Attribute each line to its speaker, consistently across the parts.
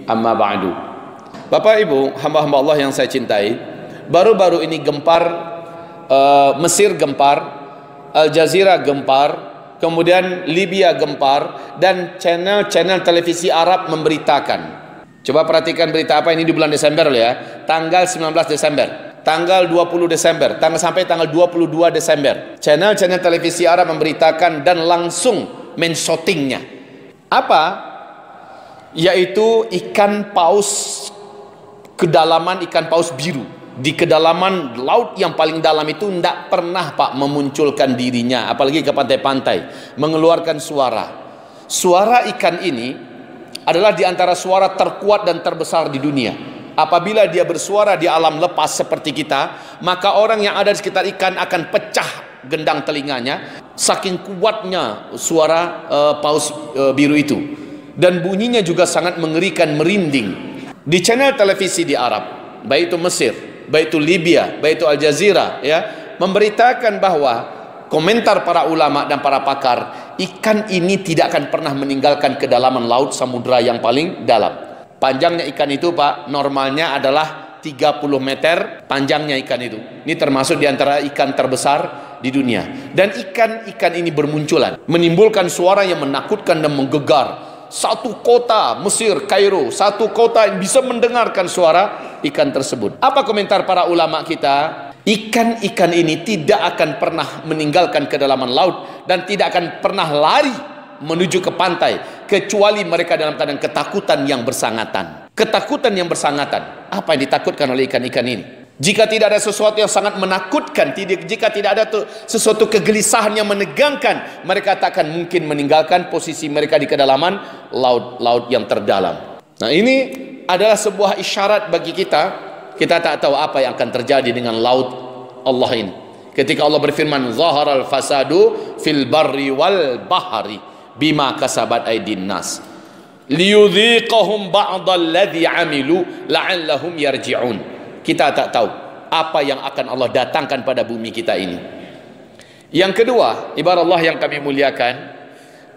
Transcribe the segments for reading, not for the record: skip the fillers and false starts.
Speaker 1: Amma ba'du. Bapak Ibu, hamba-hamba Allah yang saya cintai, baru-baru ini gempar, Mesir gempar, Al Jazeera gempar, kemudian Libya gempar, dan channel-channel televisi Arab memberitakan. Coba perhatikan berita apa ini di bulan Desember loh ya. Tanggal 19 Desember, tanggal 20 Desember, sampai tanggal 22 Desember. Channel-channel televisi Arab memberitakan dan langsung men-shootingnya. Apa? Yaitu ikan paus, kedalaman ikan paus biru. Di kedalaman laut yang paling dalam itu tidak pernah Pak memunculkan dirinya, apalagi ke pantai-pantai, mengeluarkan suara. Suara ikan ini adalah di antara suara terkuat dan terbesar di dunia. Apabila dia bersuara di alam lepas seperti kita, maka orang yang ada di sekitar ikan akan pecah gendang telinganya, saking kuatnya suara paus biru itu. Dan bunyinya juga sangat mengerikan, merinding. Di channel televisi di Arab, baik itu Mesir, baik itu Libya, baik itu Al Jazeera, ya, memberitakan bahwa komentar para ulama dan para pakar, ikan ini tidak akan pernah meninggalkan kedalaman laut samudra yang paling dalam. Panjangnya ikan itu Pak, normalnya adalah 30 meter panjangnya ikan itu. Ini termasuk diantara ikan terbesar di dunia. Dan ikan-ikan ini bermunculan, menimbulkan suara yang menakutkan dan menggegar. Satu kota Mesir, Kairo, satu kota yang bisa mendengarkan suara ikan tersebut. Apa komentar para ulama kita? Ikan-ikan ini tidak akan pernah meninggalkan kedalaman laut dan tidak akan pernah lari menuju ke pantai kecuali mereka dalam keadaan ketakutan yang bersangatan. Ketakutan yang bersangatan. Apa yang ditakutkan oleh ikan-ikan ini? Jika tidak ada sesuatu yang sangat menakutkan, jika tidak ada sesuatu kegelisahan yang menegangkan, mereka tak akan mungkin meninggalkan posisi mereka di kedalaman laut yang terdalam. Nah, ini adalah sebuah isyarat bagi kita. Kita tak tahu apa yang akan terjadi dengan laut Allah ini. Ketika Allah berfirman, "Zaharal fasadu fil barri wal bahri bima kasabat aydin nas liyudhiqahum ba'dal ladzi 'amilu la'allahum yarji'un." Kita tak tahu apa yang akan Allah datangkan pada bumi kita ini. Yang kedua, ibarat Allah yang kami muliakan,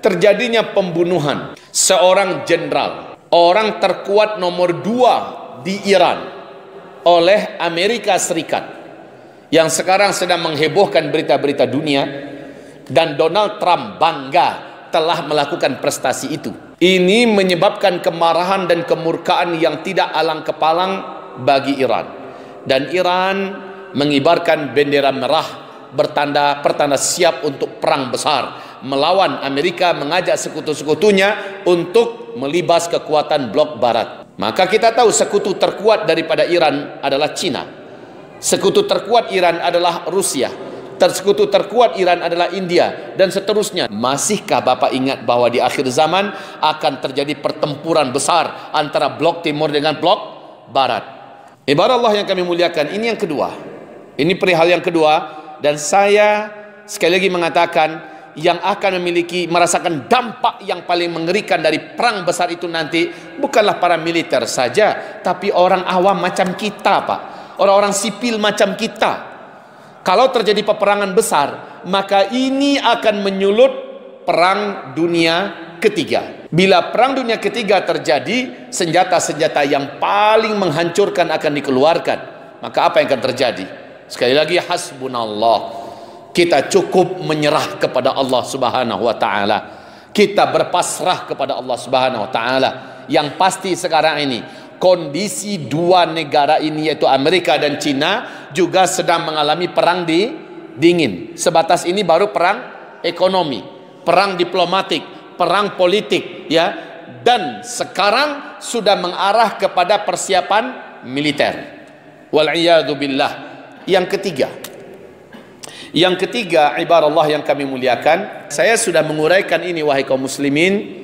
Speaker 1: terjadinya pembunuhan seorang jenderal, orang terkuat nomor 2 di Iran, oleh Amerika Serikat, yang sekarang sedang menghebohkan berita-berita dunia, dan Donald Trump bangga telah melakukan prestasi itu. Ini menyebabkan kemarahan dan kemurkaan yang tidak alang kepalang bagi Iran. Dan Iran mengibarkan bendera merah pertanda siap untuk perang besar melawan Amerika, mengajak sekutu-sekutunya untuk melibas kekuatan blok barat. Maka kita tahu sekutu terkuat daripada Iran adalah Cina. Sekutu terkuat Iran adalah Rusia. Sekutu terkuat Iran adalah India, dan seterusnya. Masihkah Bapak ingat bahwa di akhir zaman akan terjadi pertempuran besar antara blok timur dengan blok barat? Ibarat Allah yang kami muliakan, ini yang kedua. Ini perihal yang kedua, dan saya sekali lagi mengatakan, yang akan merasakan dampak yang paling mengerikan dari perang besar itu nanti bukanlah para militer saja, tapi orang awam macam kita Pak, orang-orang sipil macam kita. Kalau terjadi peperangan besar, maka ini akan menyulut perang dunia ketiga. Bila perang dunia ketiga terjadi, senjata-senjata yang paling menghancurkan akan dikeluarkan. Maka apa yang akan terjadi? Sekali lagi, hasbunallah. Kita cukup menyerah kepada Allah Subhanahu wa taala. Kita berpasrah kepada Allah Subhanahu wa taala. Yang pasti sekarang ini kondisi dua negara ini, yaitu Amerika dan Cina, juga sedang mengalami perang dingin. Sebatas ini baru perang ekonomi, perang diplomatik, perang politik, ya, dan sekarang sudah mengarah kepada persiapan militer. Wal'iyadu billah. Yang ketiga, ibarat Allah yang kami muliakan, saya sudah menguraikan ini wahai kaum muslimin,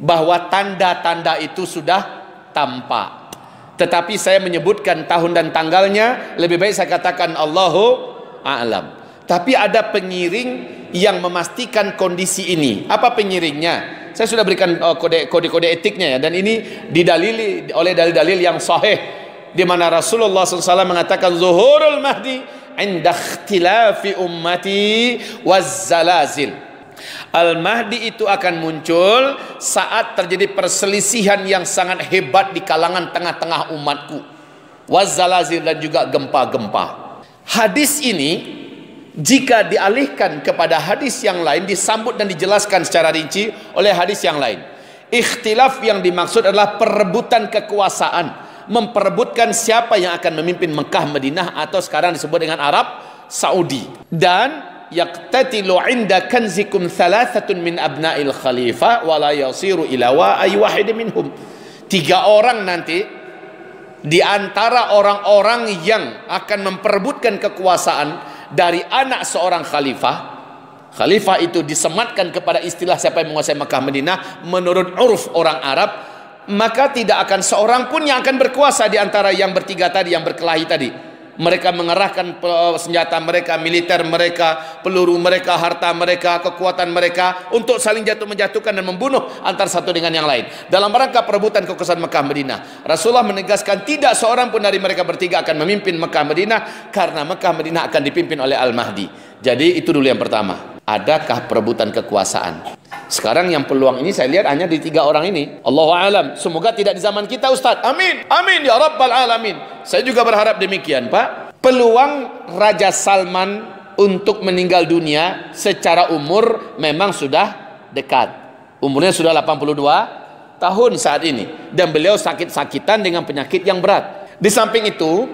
Speaker 1: bahwa tanda-tanda itu sudah tampak. Tetapi saya menyebutkan tahun dan tanggalnya, lebih baik saya katakan Allahu a'lam. Tapi ada pengiring yang memastikan kondisi ini. Apa pengiringnya? Saya sudah berikan kode-kode etiknya ya, dan ini didalili oleh dalil-dalil yang sahih, di mana Rasulullah SAW mengatakan zuhurul mahdi inda ikhtilafi ummati waz zalazil. Al-Mahdi itu akan muncul saat terjadi perselisihan yang sangat hebat di kalangan tengah-tengah umatku. Wazzalazil, dan juga gempa-gempa. Hadis ini jika dialihkan kepada hadis yang lain disambut dan dijelaskan secara rinci oleh hadis yang lain. Ikhtilaf yang dimaksud adalah perebutan kekuasaan, memperebutkan siapa yang akan memimpin Mekah, Madinah, atau sekarang disebut dengan Arab Saudi. Dan yaqtatilu inda kanzikum thalathatun min abna'il khalifah wa la yasiru ila wahid minhum. 3 orang nanti di antara orang-orang yang akan memperebutkan kekuasaan dari anak seorang khalifah. Khalifah itu disematkan kepada istilah siapa yang menguasai Mekah, Madinah menurut uruf orang Arab. Maka tidak akan seorang pun yang akan berkuasa di antara yang bertiga tadi, yang berkelahi tadi. Mereka mengerahkan senjata mereka, militer mereka, peluru mereka, harta mereka, kekuatan mereka untuk saling menjatuhkan dan membunuh antara satu dengan yang lain dalam rangka perebutan kekuasaan Mekah, Madinah. Rasulullah menegaskan tidak seorang pun dari mereka bertiga akan memimpin Mekah, Madinah, karena Mekah, Madinah akan dipimpin oleh Al-Mahdi. Jadi itu dulu yang pertama. Adakah perebutan kekuasaan? Sekarang yang peluang ini saya lihat hanya di 3 orang ini. Allahu a'lam. Semoga tidak di zaman kita, Ustaz. Amin. Amin ya rabbal alamin. Saya juga berharap demikian, Pak. Peluang Raja Salman untuk meninggal dunia secara umur memang sudah dekat. Umurnya sudah 82 tahun saat ini, dan beliau sakit-sakitan dengan penyakit yang berat. Di samping itu,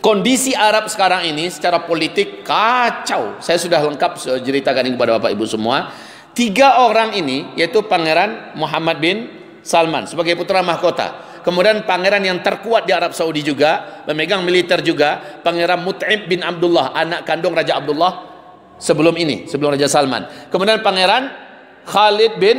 Speaker 1: kondisi Arab sekarang ini secara politik kacau. Saya sudah lengkap ceritakan ini kepada Bapak Ibu semua. 3 orang ini, yaitu Pangeran Muhammad bin Salman sebagai putra mahkota, kemudian pangeran yang terkuat di Arab Saudi juga, memegang militer juga, Pangeran Mut'im bin Abdullah, anak kandung Raja Abdullah sebelum ini, sebelum Raja Salman, kemudian Pangeran Khalid bin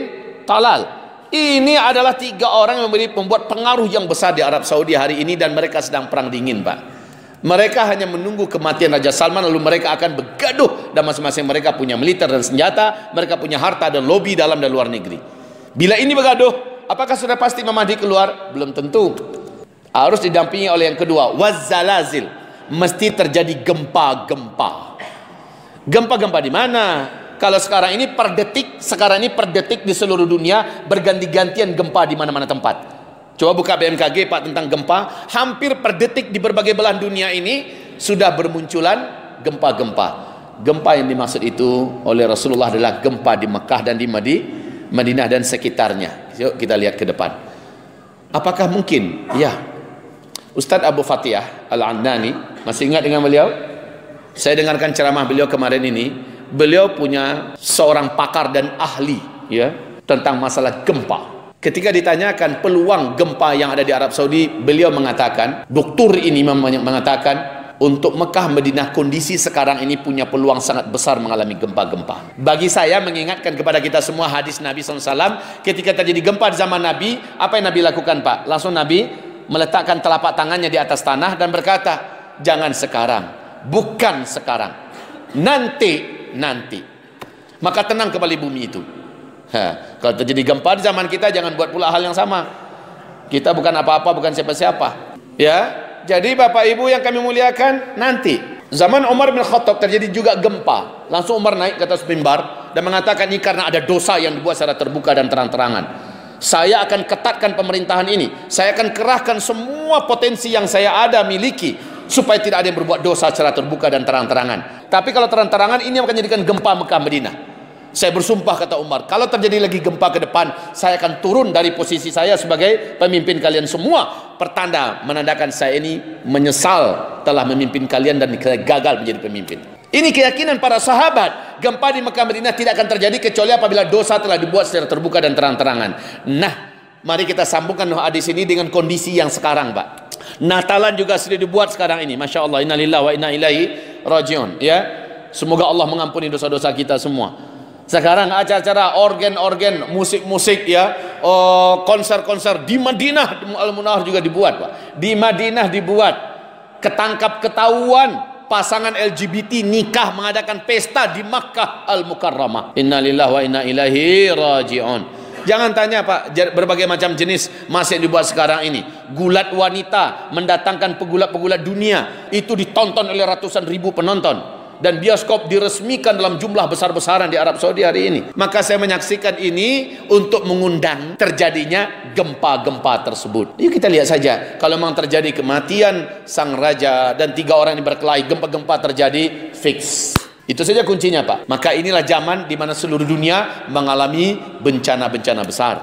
Speaker 1: Talal. Ini adalah 3 orang yang membuat pengaruh yang besar di Arab Saudi hari ini, dan mereka sedang perang dingin, Pak. Mereka hanya menunggu kematian Raja Salman, lalu mereka akan bergaduh, dan masing-masing mereka punya militer dan senjata, mereka punya harta dan lobi dalam dan luar negeri. Bila ini bergaduh, apakah sudah pasti Imam Mahdi keluar? Belum tentu. Harus didampingi oleh yang kedua, wazzalazil. Mesti terjadi gempa-gempa. Gempa-gempa di mana? Kalau sekarang ini per detik di seluruh dunia berganti-gantian gempa di mana-mana tempat. Coba buka BMKG, Pak, tentang gempa. Hampir per detik di berbagai belahan dunia ini sudah bermunculan gempa-gempa. Gempa yang dimaksud itu oleh Rasulullah adalah gempa di Mekah dan di Madinah dan sekitarnya. Yuk kita lihat ke depan. Apakah mungkin? Ya. Ustadz Abu Fatihah Al-Annani, masih ingat dengan beliau? Saya dengarkan ceramah beliau kemarin ini. Beliau punya seorang pakar dan ahli, ya, tentang masalah gempa. Ketika ditanyakan peluang gempa yang ada di Arab Saudi, beliau mengatakan, doktor ini mengatakan, untuk Mekah, Madinah kondisi sekarang ini punya peluang sangat besar mengalami gempa-gempa. Bagi saya mengingatkan kepada kita semua hadis Nabi SAW, ketika terjadi gempa di zaman Nabi, apa yang Nabi lakukan, Pak? Langsung Nabi meletakkan telapak tangannya di atas tanah dan berkata, jangan sekarang, bukan sekarang, nanti. Maka tenang kembali bumi itu. Kalau terjadi gempa di zaman kita, jangan buat pula hal yang sama. Kita bukan apa-apa, bukan siapa-siapa, ya. Jadi Bapak Ibu yang kami muliakan, nanti zaman Umar bin Khattab terjadi juga gempa. Langsung Umar naik ke atas mimbar dan mengatakan, ini karena ada dosa yang dibuat secara terbuka dan terang-terangan. Saya akan ketatkan pemerintahan ini. Saya akan kerahkan semua potensi yang saya miliki supaya tidak ada yang berbuat dosa secara terbuka dan terang-terangan. Tapi kalau terang-terangan, ini akan menjadikan gempa Mekah, Madinah. Saya bersumpah, kata Umar, kalau terjadi lagi gempa ke depan, saya akan turun dari posisi saya sebagai pemimpin kalian semua. Pertanda menandakan saya ini menyesal telah memimpin kalian dan gagal menjadi pemimpin. Ini keyakinan para sahabat. Gempa di Mekah, Madinah tidak akan terjadi kecuali apabila dosa telah dibuat secara terbuka dan terang-terangan. Nah, mari kita sambungkan hadis ini dengan kondisi yang sekarang, Pak. Natalan juga sudah dibuat sekarang ini. Masya Allah, innalillahi wa inna ilaihi rajiun, ya. Semoga Allah mengampuni dosa-dosa kita semua. Sekarang acara-acara organ-organ, musik-musik, ya, konser-konser di Madinah Al-Munawwar juga dibuat, Pak. Di Madinah dibuat. Ketangkap ketahuan pasangan LGBT nikah mengadakan pesta di Makkah Al-Mukarramah. Innalillahi wa inna ilaihi rajiun. Jangan tanya, Pak, berbagai macam jenis masih dibuat sekarang ini. Gulat wanita, mendatangkan pegulat-pegulat dunia, itu ditonton oleh ratusan ribu penonton. dan bioskop diresmikan dalam jumlah besar-besaran di Arab Saudi hari ini. Maka saya menyaksikan ini untuk mengundang terjadinya gempa-gempa tersebut. Yuk kita lihat saja, kalau memang terjadi kematian sang raja dan 3 orang yang berkelahi, gempa-gempa terjadi, fix. Itu saja kuncinya Pak. Maka inilah zaman di mana seluruh dunia mengalami bencana-bencana besar.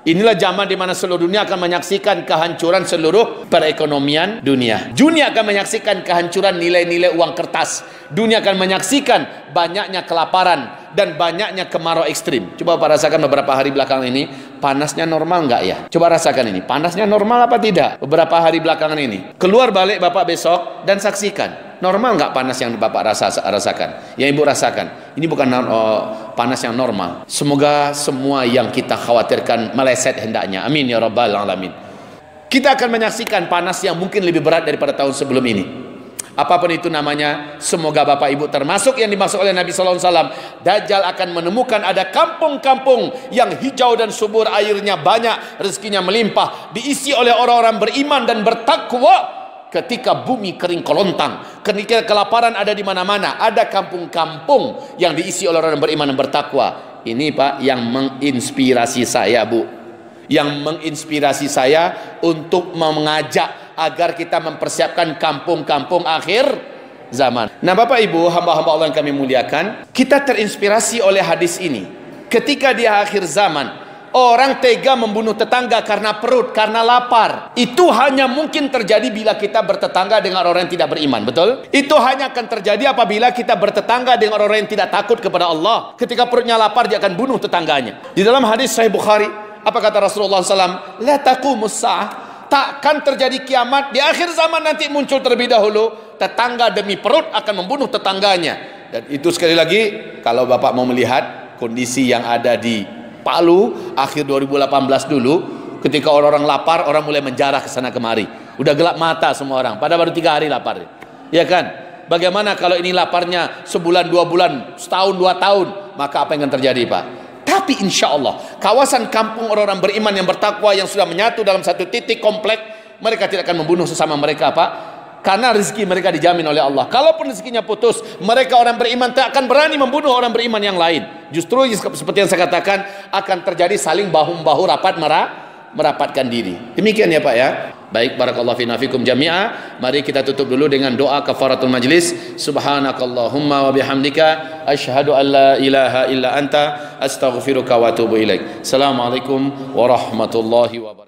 Speaker 1: Inilah zaman di mana seluruh dunia akan menyaksikan kehancuran seluruh perekonomian dunia. Dunia akan menyaksikan kehancuran nilai-nilai uang kertas. Dunia akan menyaksikan banyaknya kelaparan dan banyaknya kemarau ekstrim. Coba Bapak rasakan beberapa hari belakangan ini, panasnya normal nggak ya? Coba rasakan ini, panasnya normal apa tidak? Beberapa hari belakangan ini. Keluar balik Bapak besok dan saksikan. Normal nggak panas yang Bapak rasakan? Yang Ibu rasakan? Ini bukan panas yang normal. Semoga semua yang kita khawatirkan meleset hendaknya. Amin ya rabbal alamin. Kita akan menyaksikan panas yang mungkin lebih berat daripada tahun sebelum ini. Apapun itu namanya, semoga Bapak Ibu termasuk yang dimaksud oleh Nabi SAW. Dajjal akan menemukan ada kampung-kampung yang hijau dan subur, airnya banyak, rezekinya melimpah, diisi oleh orang-orang beriman dan bertakwa. Ketika bumi kering kolontang, ketika kelaparan ada di mana-mana, ada kampung-kampung yang diisi oleh orang beriman dan bertakwa. Ini Pak yang menginspirasi saya, Bu. Yang menginspirasi saya untuk mengajak agar kita mempersiapkan kampung-kampung akhir zaman. Nah Bapak Ibu, hamba-hamba Allah yang kami muliakan, kita terinspirasi oleh hadis ini. Ketika di akhir zaman, orang tega membunuh tetangga karena perut, karena lapar. Itu hanya mungkin terjadi bila kita bertetangga dengan orang yang tidak beriman, betul? Itu hanya akan terjadi apabila kita bertetangga dengan orang yang tidak takut kepada Allah. Ketika perutnya lapar, dia akan bunuh tetangganya. Di dalam hadis Sahih Bukhari, apa kata Rasulullah SAW? La taqumus sa'ah. Takkan terjadi kiamat. Di akhir zaman nanti muncul terlebih dahulu, tetangga demi perut akan membunuh tetangganya. Dan itu sekali lagi, kalau Bapak mau melihat kondisi yang ada di Palu akhir 2018 dulu, ketika orang-orang lapar, orang mulai menjarah ke sana kemari. Udah gelap mata semua orang, pada baru 3 hari lapar. Ya kan? Bagaimana kalau ini laparnya sebulan, 2 bulan, setahun, 2 tahun, maka apa yang akan terjadi Pak? Tapi insya Allah, kawasan kampung orang-orang beriman yang bertakwa yang sudah menyatu dalam satu titik komplek, mereka tidak akan membunuh sesama mereka Pak. Karena rezeki mereka dijamin oleh Allah. Kalaupun rezekinya putus, mereka orang beriman tak akan berani membunuh orang beriman yang lain. Justru seperti yang saya katakan, akan terjadi saling bahu-bahu rapat merapatkan diri. Demikian ya Pak ya. Baik, barakallahu fina fikum jami'a. Mari kita tutup dulu dengan doa kafaratul majlis. Subhanakallahumma wa bihamdika asyhadu an la ilaha illa anta astaghfiruka wa atubu ilaik. Assalamualaikum warahmatullahi wabarakatuh.